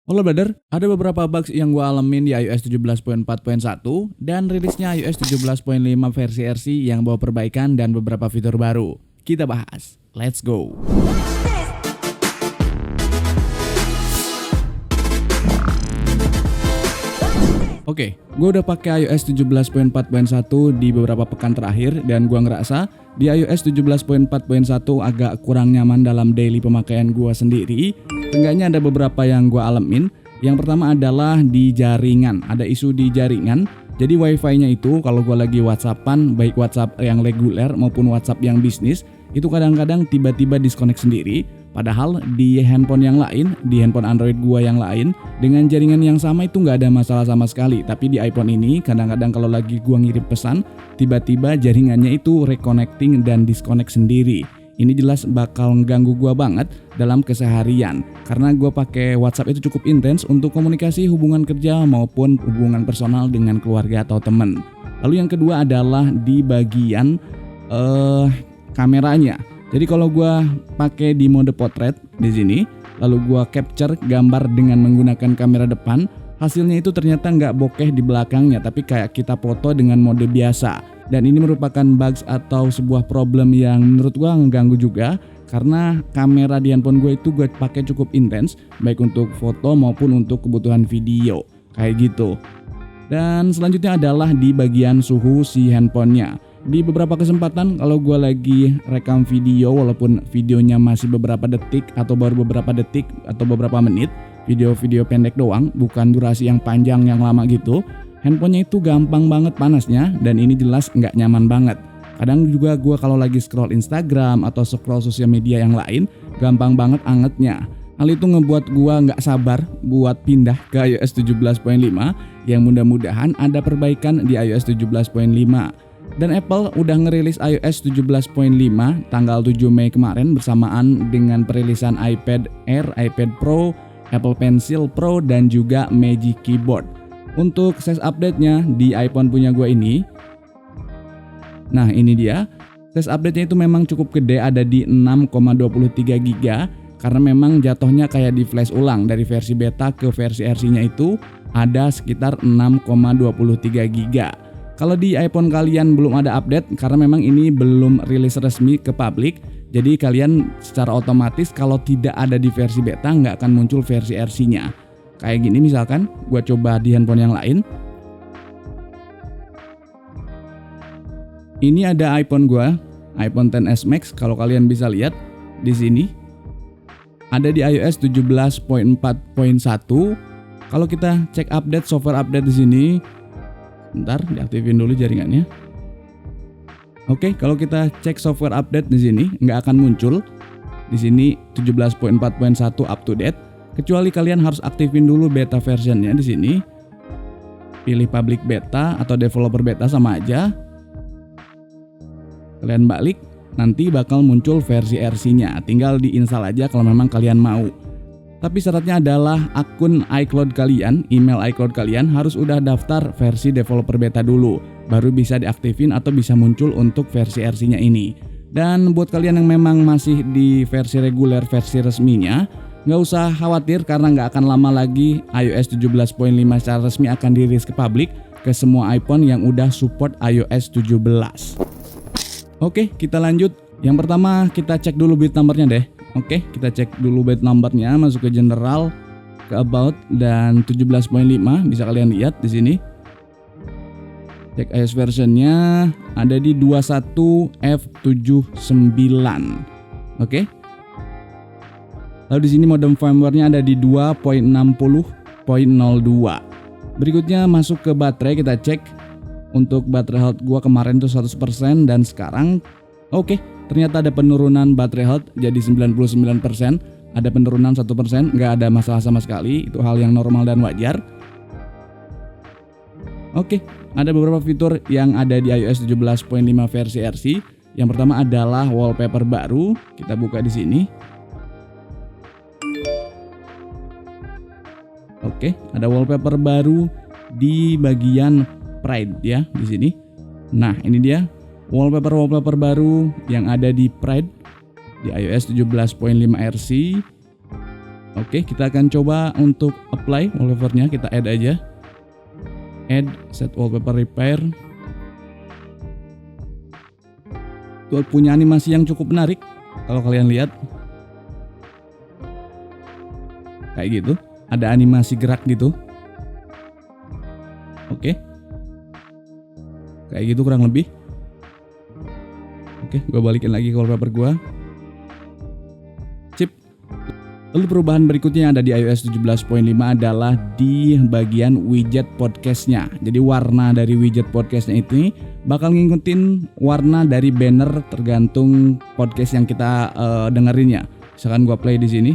Halo brother, ada beberapa bugs yang gue alamin di iOS 17.4.1 dan rilisnya iOS 17.5 versi RC yang bawa perbaikan dan beberapa fitur baru. Kita bahas, let's go! Oke, gue udah pakai iOS 17.4.1 di beberapa pekan terakhir dan gue ngerasa di iOS 17.4.1 agak kurang nyaman dalam daily pemakaian gue sendiri. Seenggaknya ada beberapa yang gue alamin. Yang pertama adalah di jaringan, ada isu di jaringan. Jadi wifi-nya itu kalau gue lagi WhatsAppan, baik WhatsApp yang reguler maupun WhatsApp yang bisnis, itu kadang-kadang tiba-tiba disconnect sendiri. Padahal di handphone yang lain, di handphone Android gua yang lain, dengan jaringan yang sama itu nggak ada masalah sama sekali. Tapi di iPhone ini kadang-kadang kalau lagi gua ngirim pesan, tiba-tiba jaringannya itu reconnecting dan disconnect sendiri. Ini jelas bakal mengganggu gua banget dalam keseharian karena gua pakai WhatsApp itu cukup intens untuk komunikasi hubungan kerja maupun hubungan personal dengan keluarga atau teman. Lalu yang kedua adalah di bagian kameranya. Jadi kalau gua pakai di mode portrait di sini, lalu gua capture gambar dengan menggunakan kamera depan, hasilnya itu ternyata nggak bokeh di belakangnya, tapi kayak kita foto dengan mode biasa. Dan ini merupakan bugs atau sebuah problem yang menurut gua mengganggu juga karena kamera di handphone gue itu gue pakai cukup intens, baik untuk foto maupun untuk kebutuhan video kayak gitu. Dan selanjutnya adalah di bagian suhu si handphonenya. Di beberapa kesempatan kalau gue lagi rekam video walaupun videonya masih beberapa detik atau baru beberapa detik atau beberapa menit, video-video pendek doang, bukan durasi yang panjang yang lama gitu, handphonenya itu gampang banget panasnya dan ini jelas nggak nyaman banget. Kadang juga gue kalau lagi scroll Instagram atau scroll sosial media yang lain, gampang banget angetnya. Hal itu ngebuat gue nggak sabar buat pindah ke iOS 17.5 yang mudah-mudahan ada perbaikan di iOS 17.5. Dan Apple udah ngerilis iOS 17.5 tanggal 7 Mei kemarin bersamaan dengan perilisan iPad Air, iPad Pro, Apple Pencil Pro, dan juga Magic Keyboard. Untuk size update-nya di iPhone punya gue ini, nah ini dia, size update-nya itu memang cukup gede, ada di 6,23 GB karena memang jatuhnya kayak di flash ulang dari versi beta ke versi RC-nya itu ada sekitar 6,23 GB. Kalau di iPhone kalian belum ada update karena memang ini belum rilis resmi ke publik, jadi kalian secara otomatis kalau tidak ada di versi beta nggak akan muncul versi RC-nya. Kayak gini misalkan, gue coba di handphone yang lain. Ini ada iPhone gue, iPhone XS Max. Kalau kalian bisa lihat di sini, ada di iOS 17.4.1. Kalau kita cek update, software update di sini. Bentar, diaktifin dulu jaringannya. Oke, kalau kita cek software update di sini nggak akan muncul. Di sini 17.4.1 up to date. Kecuali kalian harus aktifin dulu beta versionnya di sini. Pilih public beta atau developer beta sama aja. Kalian balik, nanti bakal muncul versi RC-nya. Tinggal diinstal aja kalau memang kalian mau. Tapi syaratnya adalah akun iCloud kalian, email iCloud kalian harus udah daftar versi developer beta dulu, baru bisa diaktifin atau bisa muncul untuk versi RC-nya ini. Dan buat kalian yang memang masih di versi reguler, versi resminya, nggak usah khawatir karena nggak akan lama lagi iOS 17.5 secara resmi akan dirilis ke publik ke semua iPhone yang udah support iOS 17. Oke, kita lanjut. Yang pertama kita cek dulu build numbernya deh. Oke, kita cek dulu build numbernya, masuk ke general, ke about, dan 17.5 bisa kalian lihat di sini. Cek iOS versionnya ada di 21F79. Oke. Lalu di sini modem firmware-nya ada di 2.60.02. Berikutnya masuk ke baterai, kita cek. Untuk baterai health gua kemarin tuh 100% dan sekarang oke. Ternyata ada penurunan baterai health jadi 99%, ada penurunan 1%, nggak ada masalah sama sekali, itu hal yang normal dan wajar. Oke, ada beberapa fitur yang ada di iOS 17.5 versi RC. Yang pertama adalah wallpaper baru, kita buka di sini. Oke, ada wallpaper baru di bagian Pride ya di sini. Nah, ini dia. Wallpaper baru yang ada di Pride di iOS 17.5 RC. Oke, kita akan coba untuk apply wallpapernya, kita add aja. Add set wallpaper repair. Itu punya animasi yang cukup menarik kalau kalian lihat. Kayak gitu, ada animasi gerak gitu. Oke. Kayak gitu kurang lebih. Oke, gue balikin lagi ke wallpaper gue. Sip. Lalu perubahan berikutnya yang ada di iOS 17.5 adalah di bagian widget podcastnya. Jadi warna dari widget podcastnya ini bakal ngikutin warna dari banner tergantung podcast yang kita dengerinnya. Misalkan gue play di sini.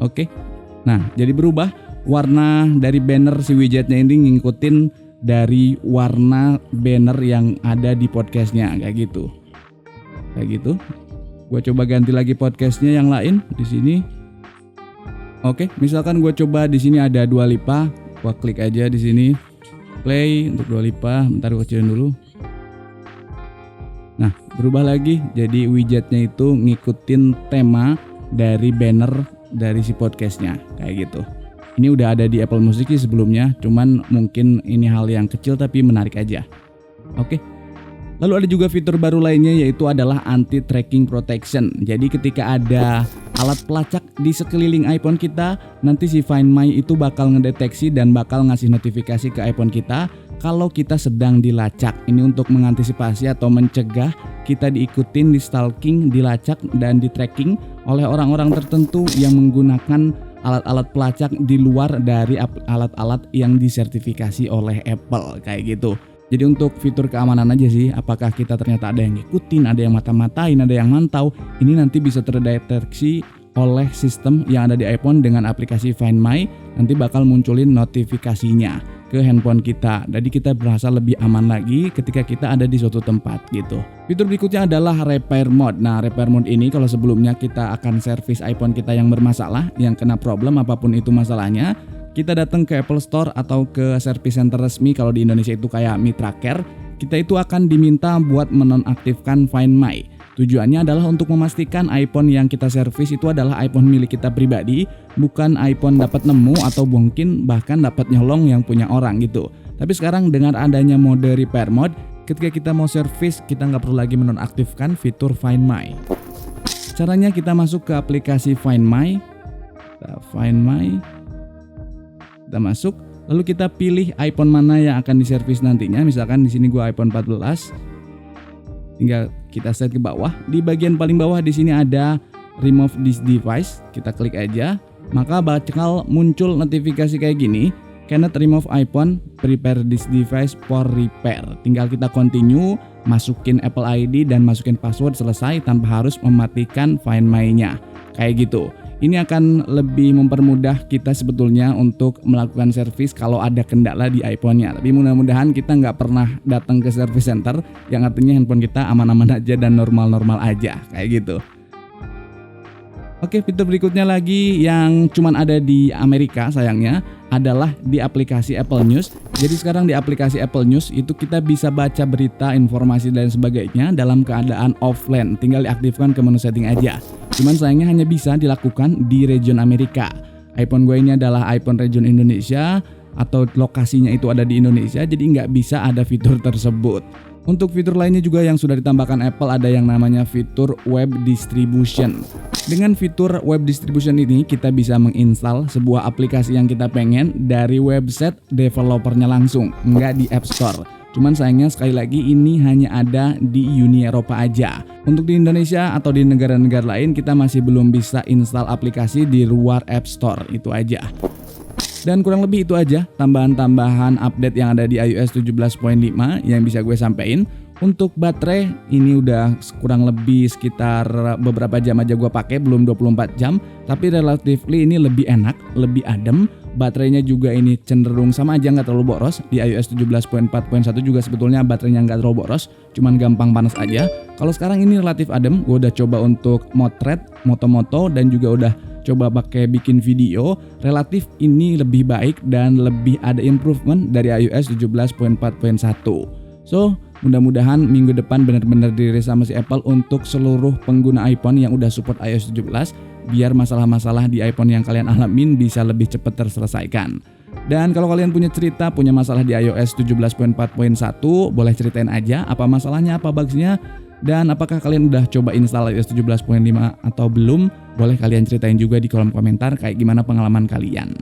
Oke. Nah, jadi berubah warna dari banner si widgetnya ini ngikutin dari warna banner yang ada di podcastnya kayak gitu. Kayak gitu. Gue coba ganti lagi podcastnya yang lain di sini. Oke, misalkan gue coba di sini ada Dua Lipa, gue klik aja di sini, play untuk Dua Lipa. Bentar gue kecilin dulu. Nah, berubah lagi. Jadi widgetnya itu ngikutin tema dari banner dari si podcastnya kayak gitu. Ini udah ada di Apple Music sih sebelumnya, cuman mungkin ini hal yang kecil tapi menarik aja. Oke. Lalu ada juga fitur baru lainnya yaitu adalah anti-tracking protection. Jadi ketika ada alat pelacak di sekeliling iPhone kita, nanti si Find My itu bakal ngedeteksi dan bakal ngasih notifikasi ke iPhone kita kalau kita sedang dilacak. Ini untuk mengantisipasi atau mencegah kita diikutin, di stalking, dilacak dan di tracking oleh orang-orang tertentu yang menggunakan alat-alat pelacak di luar dari alat-alat yang disertifikasi oleh Apple kayak gitu. Jadi untuk fitur keamanan aja sih, apakah kita ternyata ada yang ngikutin, ada yang mata-matain, ada yang mantau, ini nanti bisa terdeteksi oleh sistem yang ada di iPhone dengan aplikasi Find My, nanti bakal munculin notifikasinya ke handphone kita. Jadi kita berasa lebih aman lagi ketika kita ada di suatu tempat gitu. Fitur berikutnya adalah Repair Mode. Nah, Repair Mode ini kalau sebelumnya kita akan servis iPhone kita yang bermasalah, yang kena problem apapun itu masalahnya, kita datang ke Apple Store atau ke service center resmi, kalau di Indonesia itu kayak Mitra Care, kita itu akan diminta buat menonaktifkan Find My. Tujuannya adalah untuk memastikan iPhone yang kita servis itu adalah iPhone milik kita pribadi, bukan iPhone dapat nemu atau mungkin bahkan dapat nyolong yang punya orang gitu. Tapi sekarang dengan adanya mode Repair Mode, ketika kita mau servis, kita nggak perlu lagi menonaktifkan fitur Find My. Caranya kita masuk ke aplikasi Find My. Kita masuk, lalu kita pilih iPhone mana yang akan diservis nantinya. Misalkan di sini gua iPhone 14. Tinggal kita set ke bawah. Di bagian paling bawah di sini ada Remove this device. Kita klik aja, maka bakal muncul notifikasi kayak gini. Cannot remove iPhone, prepare this device for repair. Tinggal kita continue, masukin Apple ID dan masukin password, selesai tanpa harus mematikan Find My-nya. Kayak gitu. Ini akan lebih mempermudah kita sebetulnya untuk melakukan servis kalau ada kendala di iPhone-nya. Tapi mudah-mudahan kita nggak pernah datang ke service center, yang artinya handphone kita aman-aman aja dan normal-normal aja kayak gitu. Oke, fitur berikutnya lagi yang cuman ada di Amerika sayangnya adalah di aplikasi Apple News. Jadi sekarang di aplikasi Apple News itu kita bisa baca berita, informasi dan sebagainya dalam keadaan offline. Tinggal diaktifkan ke menu setting aja. Cuman sayangnya hanya bisa dilakukan di region Amerika. iPhone gue ini adalah iPhone region Indonesia atau lokasinya itu ada di Indonesia, jadi nggak bisa ada fitur tersebut. Untuk fitur lainnya juga yang sudah ditambahkan Apple ada yang namanya fitur Web Distribution. Dengan fitur Web Distribution ini kita bisa menginstal sebuah aplikasi yang kita pengen dari website developernya langsung, nggak di App Store. Cuman sayangnya sekali lagi ini hanya ada di Uni Eropa aja. Untuk di Indonesia atau di negara-negara lain kita masih belum bisa install aplikasi di luar App Store, itu aja. Dan kurang lebih itu aja tambahan-tambahan update yang ada di iOS 17.5 yang bisa gue sampaikan. Untuk baterai ini udah kurang lebih sekitar beberapa jam aja gue pakai, belum 24 jam, tapi relatively ini lebih enak, lebih adem. Baterainya juga ini cenderung sama aja, nggak terlalu boros. Di iOS 17.4.1 juga sebetulnya baterainya nggak terlalu boros, cuman gampang panas aja. Kalau sekarang ini relatif adem, gue udah coba untuk motret, moto-moto dan juga udah coba pakai bikin video, relatif ini lebih baik dan lebih ada improvement dari iOS 17.4.1. So, mudah-mudahan minggu depan benar-benar dirilis sama si Apple untuk seluruh pengguna iPhone yang udah support iOS 17 biar masalah-masalah di iPhone yang kalian alamin bisa lebih cepat terselesaikan. Dan kalau kalian punya cerita, punya masalah di iOS 17.4.1, boleh ceritain aja apa masalahnya, apa bugsnya, dan apakah kalian udah coba install iOS 17.5 atau belum. Boleh kalian ceritain juga di kolom komentar kayak gimana pengalaman kalian.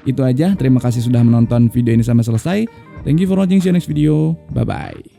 Itu aja, terima kasih sudah menonton video ini sampai selesai. Thank you for watching, see you next video, bye bye.